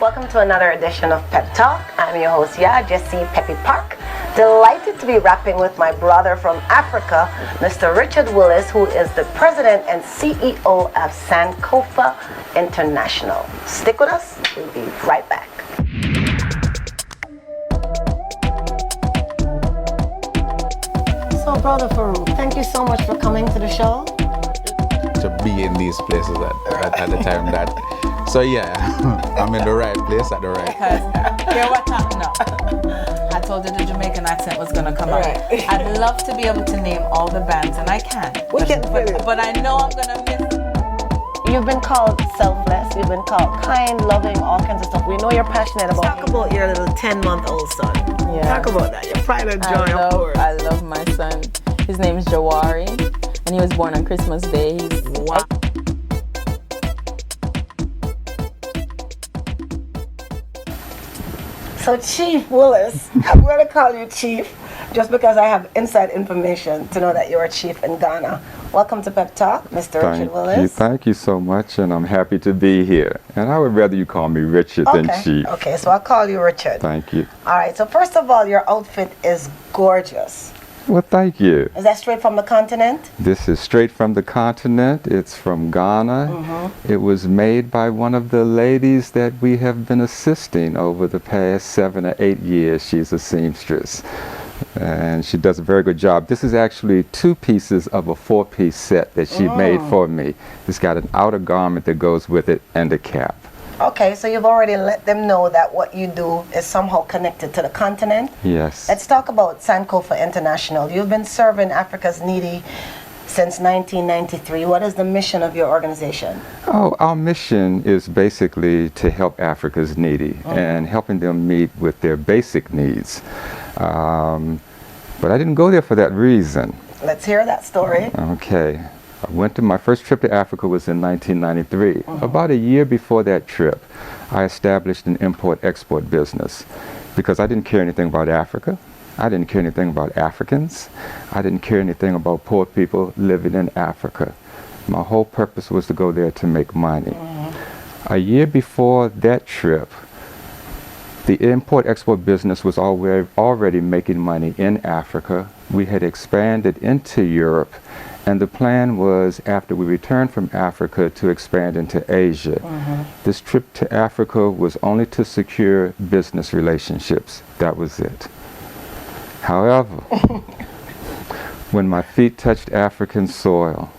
Welcome to another edition of Pep Talk. I'm your host, Jesse Peppy Park. Delighted to be rapping with my brother from Africa, Mr. Richard Willis, who is the president and CEO of Sankofa International. Stick with us. We'll be right back. So, Brother Farouk, thank you so much for coming to the show. To be in these places at the time that. So yeah, I'm in the right place at the right time. Because hear what happened now. I told you the Jamaican accent was gonna come out. I'd love to be able to name all the bands, and I can. But I know I'm gonna miss. You've been called selfless, you've been called kind, loving, all kinds of stuff. We know you're passionate about. Talk about your little 10-month-old son. Yeah. Talk about that, your pride and joy, of course. I love my son. His name is Jawari, and he was born on Christmas Day. Wow. So Chief Willis, I'm going to call you Chief just because I have inside information to know that you're a chief in Ghana. Welcome to Pep Talk, Mr. Richard Willis. Thank you so much, and I'm happy to be here. And I would rather you call me Richard than Chief. Okay, so I'll call you Richard. Thank you. All right, so first of all, your outfit is gorgeous. Well, thank you. Is that straight from the continent? This is straight from the continent. It's from Ghana. Mm-hmm. It was made by one of the ladies that we have been assisting over the past 7 or 8 years. She's a seamstress, and she does a very good job. This is actually 2 pieces of a 4-piece set that she made for me. It's got an outer garment that goes with it and a cap. Okay, so you've already let them know that what you do is somehow connected to the continent. Yes. Let's talk about Sankofa International. You've been serving Africa's needy since 1993. What is the mission of your organization? Oh, our mission is basically to help Africa's needy and helping them meet with their basic needs. But I didn't go there for that reason. Let's hear that story. Okay. My first trip to Africa was in 1993. About a year before that trip, I established an import-export business because I didn't care anything about Africa. I didn't care anything about Africans. I didn't care anything about poor people living in Africa. My whole purpose was to go there to make money. A year before that trip, the import-export business was already making money in Africa. We had expanded into Europe. And the plan was, after we returned from Africa, to expand into Asia. This trip to Africa was only to secure business relationships. That was it. However, when my feet touched African soil,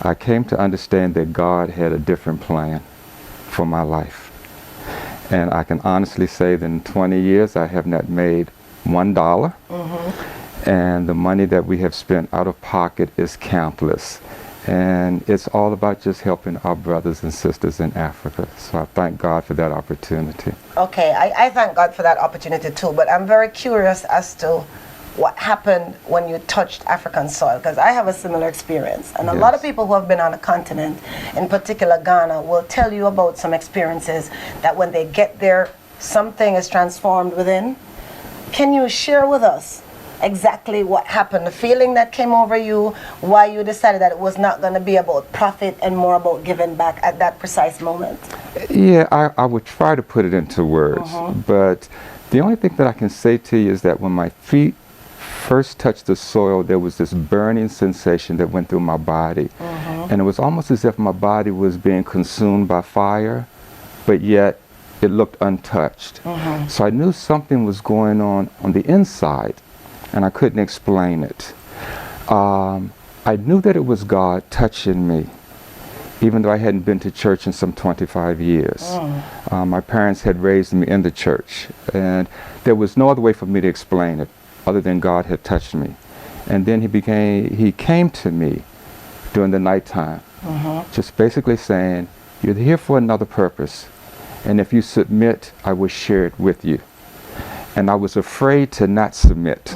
I came to understand that God had a different plan for my life. And I can honestly say that in 20 years, I have not made $1. And the money that we have spent out of pocket is countless. And it's all about just helping our brothers and sisters in Africa. So I thank God for that opportunity. Okay, I thank God for that opportunity too, but I'm very curious as to what happened when you touched African soil, because I have a similar experience. And a lot of people who have been on the continent, in particular Ghana, will tell you about some experiences that when they get there, something is transformed within. Can you share with us exactly what happened, the feeling that came over you, why you decided that it was not going to be about profit and more about giving back at that precise moment? Yeah, I would try to put it into words, but the only thing that I can say to you is that when my feet first touched the soil, there was this burning sensation that went through my body. And it was almost as if my body was being consumed by fire, but yet it looked untouched. So I knew something was going on the inside, and I couldn't explain it. I knew that it was God touching me, even though I hadn't been to church in some 25 years. My parents had raised me in the church, and there was no other way for me to explain it other than God had touched me. And then he came to me during the nighttime, just basically saying, "You're here for another purpose, and if you submit, I will share it with you." And I was afraid to not submit.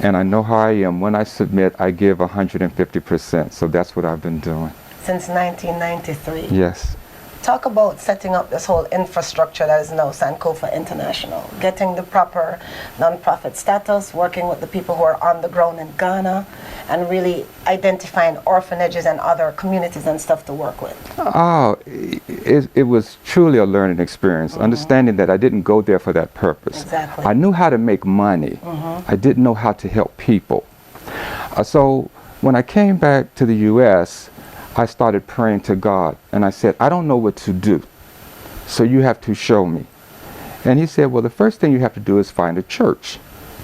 And I know how I am. When I submit, I give 150%. So that's what I've been doing. Since 1993? Yes. Talk about setting up this whole infrastructure that is now Sankofa International, getting the proper non-profit status, working with the people who are on the ground in Ghana, and really identifying orphanages and other communities and stuff to work with? Oh, it was truly a learning experience, understanding that I didn't go there for that purpose. Exactly. I knew how to make money. I didn't know how to help people. So when I came back to the U.S., I started praying to God, and I said, I don't know what to do, so you have to show me. And he said, well, the first thing you have to do is find a church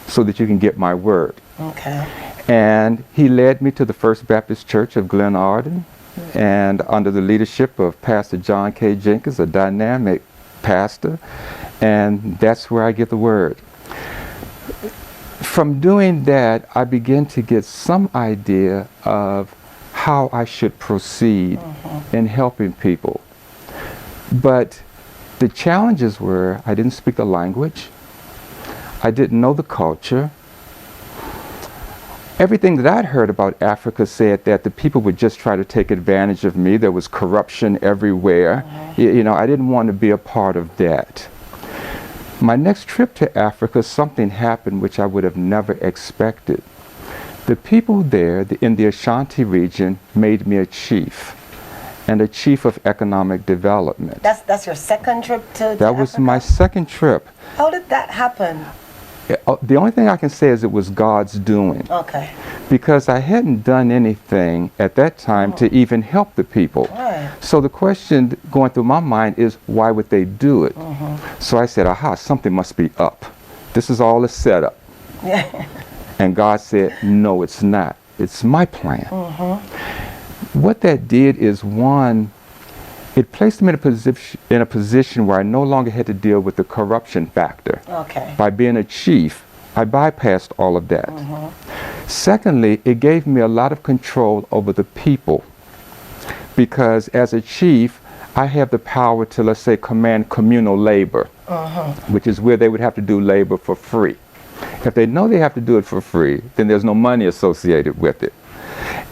so that you can get my word. Okay. And he led me to the First Baptist Church of Glen Arden, and under the leadership of Pastor John K. Jenkins, a dynamic pastor, and that's where I get the word. From doing that, I began to get some idea of how I should proceed in helping people. But the challenges were, I didn't speak the language, I didn't know the culture. Everything that I'd heard about Africa said that the people would just try to take advantage of me. There was corruption everywhere. You know, I didn't want to be a part of that. My next trip to Africa, something happened which I would have never expected. The people there in the Ashanti region made me a chief, and a chief of economic development. That's your second trip to That was Africa? my second trip. How did that happen? The only thing I can say is it was God's doing. Okay. Because I hadn't done anything at that time to even help the people. Right. So the question going through my mind is, why would they do it? So I said, aha, something must be up. This is all a setup. Yeah. And God said, no, it's not. It's my plan. What that did is, one, it placed me in a position where I no longer had to deal with the corruption factor. Okay. By being a chief, I bypassed all of that. Secondly, it gave me a lot of control over the people, because as a chief, I have the power to, let's say, command communal labor, which is where they would have to do labor for free. If they know they have to do it for free, then there's no money associated with it.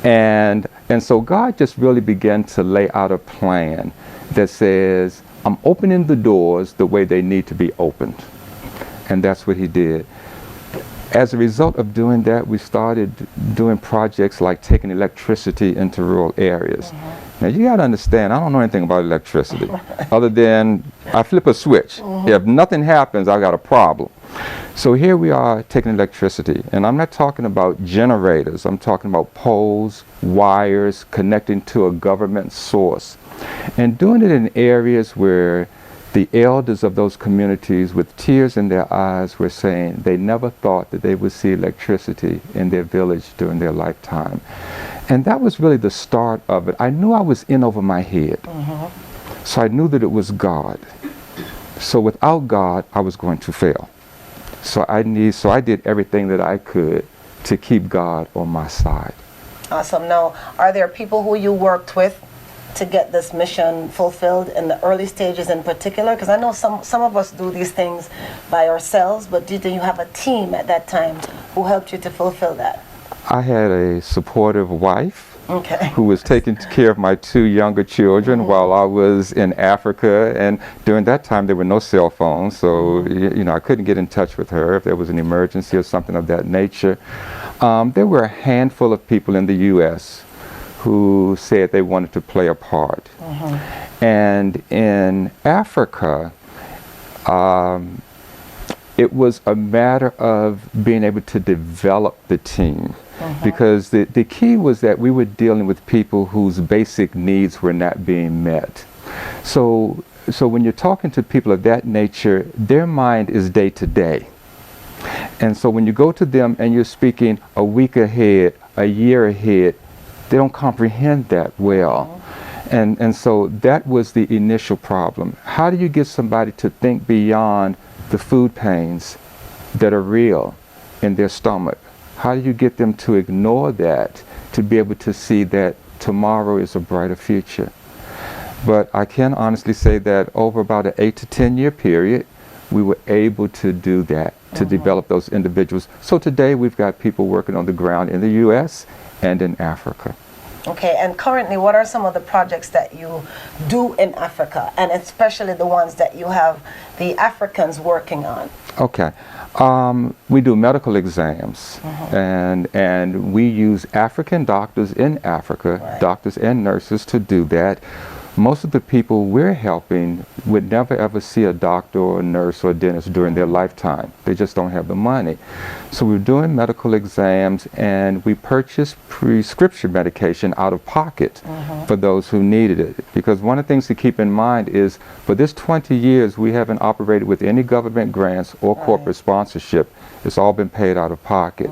And so God just really began to lay out a plan that says, I'm opening the doors the way they need to be opened. And that's what he did. As a result of doing that, we started doing projects like taking electricity into rural areas. Now you gotta understand, I don't know anything about electricity, other than I flip a switch. If nothing happens, I got a problem. So here we are taking electricity, and I'm not talking about generators, I'm talking about poles, wires, connecting to a government source, and doing it in areas where the elders of those communities, with tears in their eyes, were saying they never thought that they would see electricity in their village during their lifetime. And that was really the start of it. I knew I was in over my head, so I knew that it was God. So without God, I was going to fail. So I did everything that I could to keep God on my side. Awesome. Now, are there people who you worked with to get this mission fulfilled in the early stages in particular? Because I know some of us do these things by ourselves, but did you have a team at that time who helped you to fulfill that? I had a supportive wife Okay. who was taking care of my two younger children while I was in Africa, and during that time there were no cell phones, so you know, I couldn't get in touch with her if there was an emergency or something of that nature. There were a handful of people in the U.S. who said they wanted to play a part. And in Africa, it was a matter of being able to develop the team. Because the key was that we were dealing with people whose basic needs were not being met. So when you're talking to people of that nature, their mind is day to day. And so when you go to them and you're speaking a week ahead, a year ahead, they don't comprehend that well. And so that was the initial problem. How do you get somebody to think beyond the food pains that are real in their stomach? How do you get them to ignore that, to be able to see that tomorrow is a brighter future? But I can honestly say that over about an 8 to 10 year period, we were able to do that, to develop those individuals. So today we've got people working on the ground in the U.S. and in Africa. Okay, and currently what are some of the projects that you do in Africa, and especially the ones that you have the Africans working on? Okay. We do medical exams, and we use African doctors in Africa, doctors and nurses, to do that. Most of the people we're helping would never ever see a doctor or a nurse or a dentist during their lifetime. They just don't have the money. So we're doing medical exams, and we purchase prescription medication out of pocket for those who needed it. Because one of the things to keep in mind is, for this 20 years, we haven't operated with any government grants or corporate sponsorship. It's all been paid out of pocket.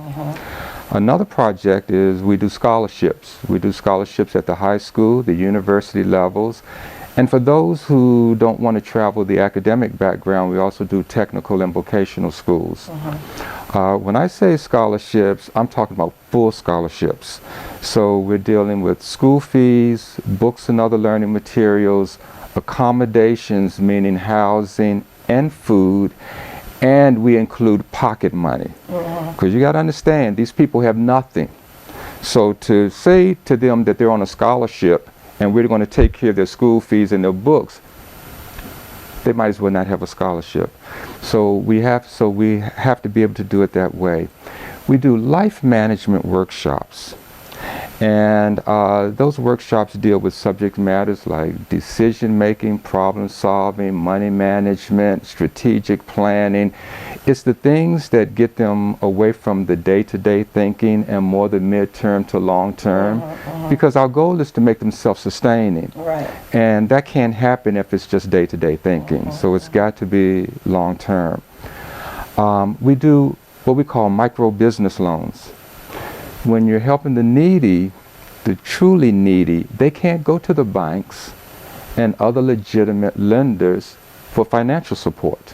Another project is we do scholarships. We do scholarships at the high school, the university levels. And for those who don't want to travel the academic background, we also do technical and vocational schools. When I say scholarships, I'm talking about full scholarships. So we're dealing with school fees, books and other learning materials, accommodations, meaning housing and food, and we include pocket money. Because you got to understand, these people have nothing. So to say to them that they're on a scholarship and we're going to take care of their school fees and their books, they might as well not have a scholarship. So we have to be able to do it that way. We do life management workshops. And those workshops deal with subject matters like decision making, problem solving, money management, strategic planning. It's the things that get them away from the day-to-day thinking and more the midterm to long-term. Because our goal is to make them self-sustaining. And that can't happen if it's just day-to-day thinking. So it's got to be long-term. We do what we call micro-business loans. When you're helping the needy, the truly needy, they can't go to the banks and other legitimate lenders for financial support.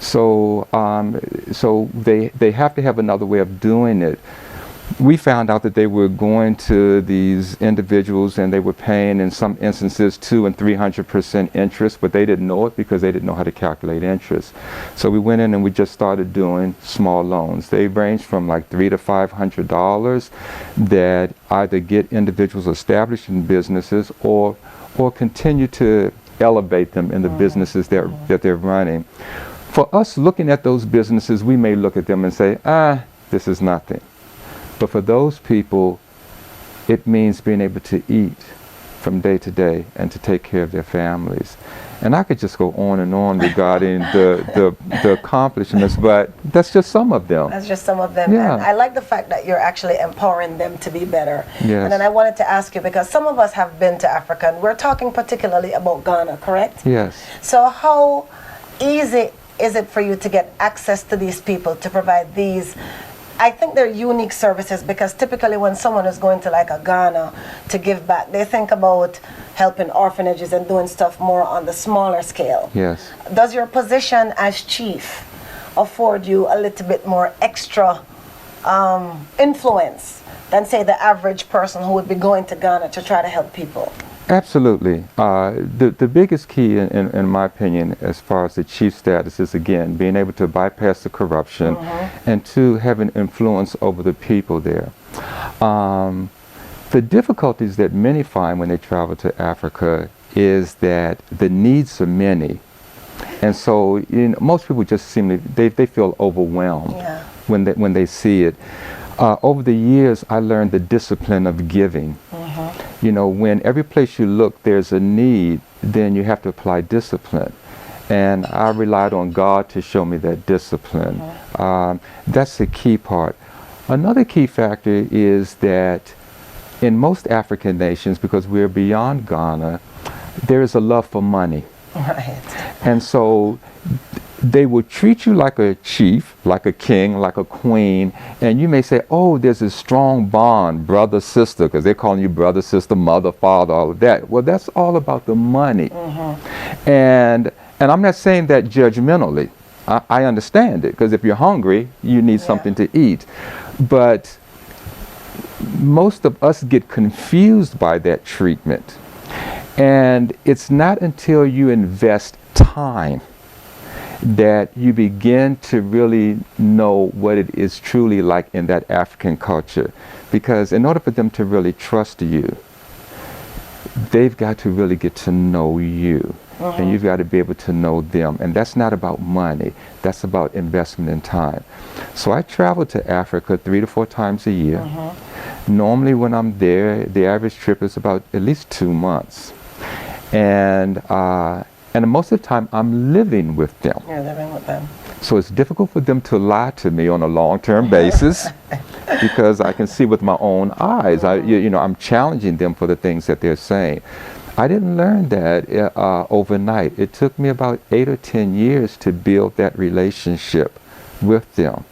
So they have to have another way of doing it. We found out that they were going to these individuals and they were paying in some instances 200% and 300% interest, but they didn't know it because they didn't know how to calculate interest. So we went in and we just started doing small loans. They range from like $300 to $500 that either get individuals established in businesses or continue to elevate them in the businesses that they're running. For us looking at those businesses, we may look at them and say, this is nothing. But for those people, it means being able to eat from day to day and to take care of their families. And I could just go on and on regarding the accomplishments, but that's just some of them. That's just some of them. Yeah. And I like the fact that you're actually empowering them to be better. Yes. And then I wanted to ask you, because some of us have been to Africa, and we're talking particularly about Ghana, correct? Yes. So how easy is it for you to get access to these people to provide these? I think they're unique services, because typically when someone is going to like a Ghana to give back, they think about helping orphanages and doing stuff more on the smaller scale. Yes. Does your position as chief afford you a little bit more extra influence than, say, the average person who would be going to Ghana to try to help people? Absolutely. The biggest key, in my opinion, as far as the chief status is, again, being able to bypass the corruption and to have an influence over the people there. The difficulties that many find when they travel to Africa is that the needs are many. And so most people just they feel overwhelmed when they see it. Over the years, I learned the discipline of giving. You know, when every place you look there's a need, then you have to apply discipline. And I relied on God to show me that discipline. That's the key part. Another key factor is that in most African nations, because we're beyond Ghana, there is a love for money. And so they will treat you like a chief, like a king, like a queen, and you may say, oh, there's a strong bond, brother, sister, because they're calling you brother, sister, mother, father, all of that. Well, that's all about the money. And I'm not saying that judgmentally. I understand it, because if you're hungry, you need something to eat. But most of us get confused by that treatment. And it's not until you invest time that you begin to really know what it is truly like in that African culture. Because in order for them to really trust you, they've got to really get to know you. and you've got to be able to know them. And that's not about money. That's about investment in time. So I travel to Africa 3 to 4 times a year. Normally when I'm there, the average trip is about at least 2 months. And most of the time I'm living with them. You're living with them. So it's difficult for them to lie to me on a long-term basis because I can see with my own eyes. I'm challenging them for the things that they're saying. I didn't learn that overnight. It took me about 8 or 10 years to build that relationship with them.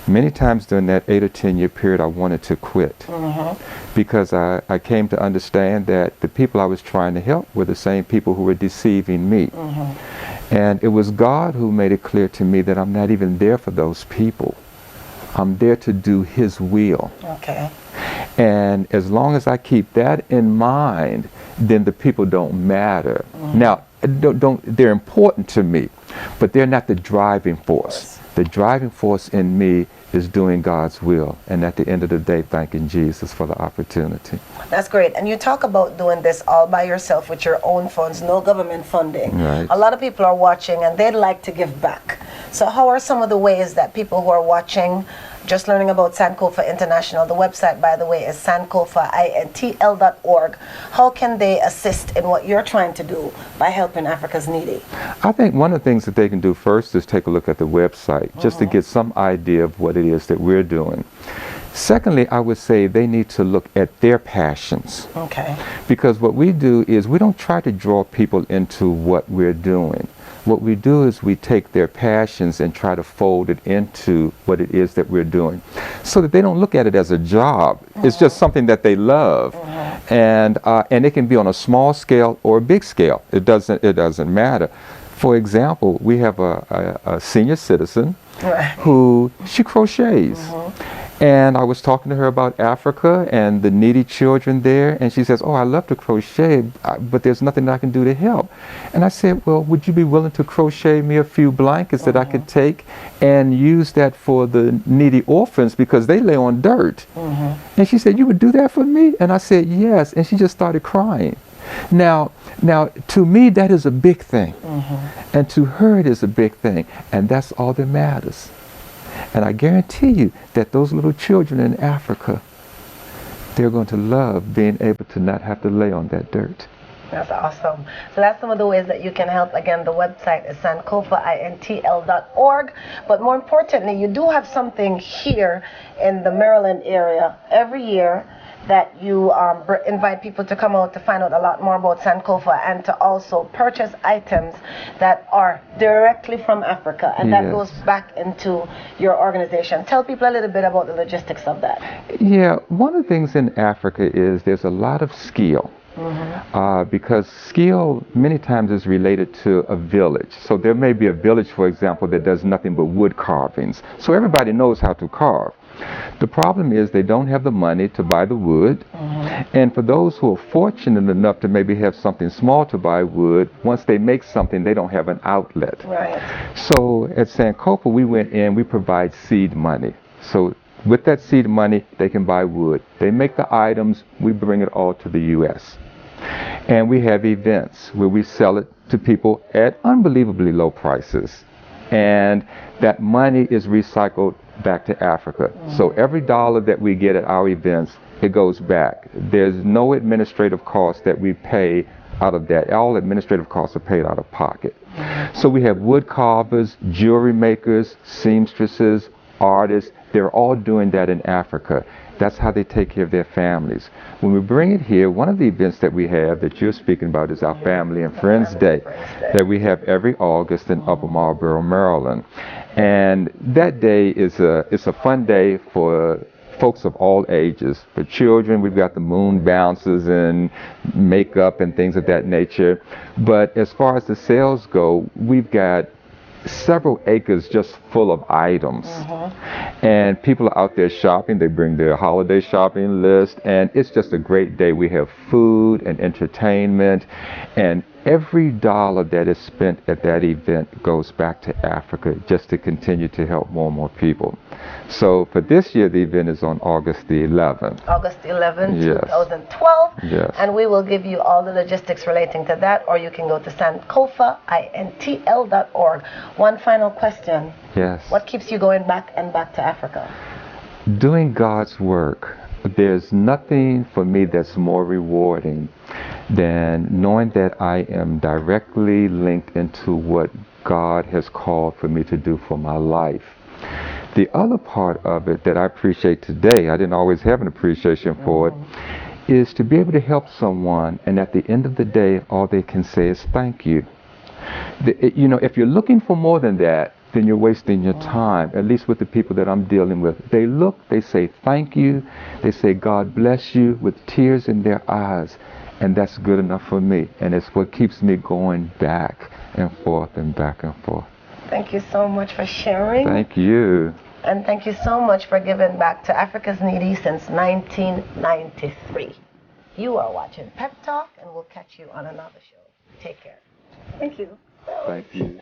Many times during that 8 or 10 year period, I wanted to quit because I came to understand that the people I was trying to help were the same people who were deceiving me. And it was God who made it clear to me that I'm not even there for those people. I'm there to do His will. Okay. And as long as I keep that in mind, then the people don't matter. Now, they're important to me, but they're not the driving force. The driving force in me is doing God's will, and at the end of the day, thanking Jesus for the opportunity. That's great. And you talk about doing this all by yourself with your own funds, no government funding. Right. A lot of people are watching and they'd like to give back. So how are some of the ways that people who are watching, just learning about Sankofa International, the website, by the way, is sankofa.org. How can they assist in what you're trying to do by helping Africa's needy? I think one of the things that they can do first is take a look at the website, just to get some idea of what it is that we're doing. Secondly, I would say they need to look at their passions. Okay. Because what we do is we don't try to draw people into what we're doing. What we do is we take their passions and try to fold it into what it is that we're doing, so that they don't look at it as a job. It's just something that they love, and it can be on a small scale or a big scale. It doesn't matter. For example, we have a senior citizen who she crochets. And I was talking to her about Africa and the needy children there, and she says, "Oh, I love to crochet, but there's nothing I can do to help." And I said, "Well, would you be willing to crochet me a few blankets that I could take and use that for the needy orphans, because they lay on dirt?" And she said, "You would do that for me?" And I said, "Yes." And she just started crying. Now, to me, that is a big thing. And to her, it is a big thing. And that's all that matters. And I guarantee you that those little children in Africa, they're going to love being able to not have to lay on that dirt. That's awesome. So that's some of the ways that you can help. Again, the website is sankofa.org. But more importantly, you do have something here in the Maryland area every year that you invite people to come out to find out a lot more about Sankofa, and to also purchase items that are directly from Africa, and that goes back into your organization. Tell people a little bit about the logistics of that. Yeah, one of the things in Africa is there's a lot of skill. Because skill many times is related to a village. So there may be a village, for example, that does nothing but wood carvings. So everybody knows how to carve. The problem is they don't have the money to buy the wood. And for those who are fortunate enough to maybe have something small to buy wood, once they make something, they don't have an outlet. Right. So at Sankofa, we went in, we provide seed money. So with that seed money, they can buy wood. They make the items, we bring it all to the U.S. And we have events where we sell it to people at unbelievably low prices. And that money is recycled back to Africa. So every dollar that we get at our events, it goes back. There's no administrative cost that we pay out of that. All administrative costs are paid out of pocket. So we have wood carvers, jewelry makers, seamstresses, artists. They're all doing that in Africa. That's how they take care of their families. When we bring it here, one of the events that we have that you're speaking about is our Family and Friends Day that we have every August in Upper Marlboro, Maryland. And that day is it's a fun day for folks of all ages. For children, we've got the moon bounces and makeup and things of that nature. But as far as the sales go, we've got several acres just full of items. And people are out there shopping. They bring their holiday shopping list, and it's just a great day. We have food and entertainment, and every dollar that is spent at that event goes back to Africa just to continue to help more and more people. So for this year, the event is on August the 11th. August 11th, Yes. 2012. Yes. And we will give you all the logistics relating to that, or you can go to sankofa.org. One final question. Yes. What keeps you going back and back to Africa? Doing God's work. There's nothing for me that's more rewarding than knowing that I am directly linked into what God has called for me to do for my life. The other part of it that I appreciate today, I didn't always have an appreciation for it, is to be able to help someone, and at the end of the day, all they can say is thank you. If you're looking for more than that, then you're wasting your time, at least with the people that I'm dealing with. They look, they say thank you, they say God bless you with tears in their eyes, and that's good enough for me. And it's what keeps me going back and forth and back and forth. Thank you so much for sharing. Thank you. And thank you so much for giving back to Africa's Needy since 1993. You are watching Pep Talk, and we'll catch you on another show. Take care. Thank you. Thank you.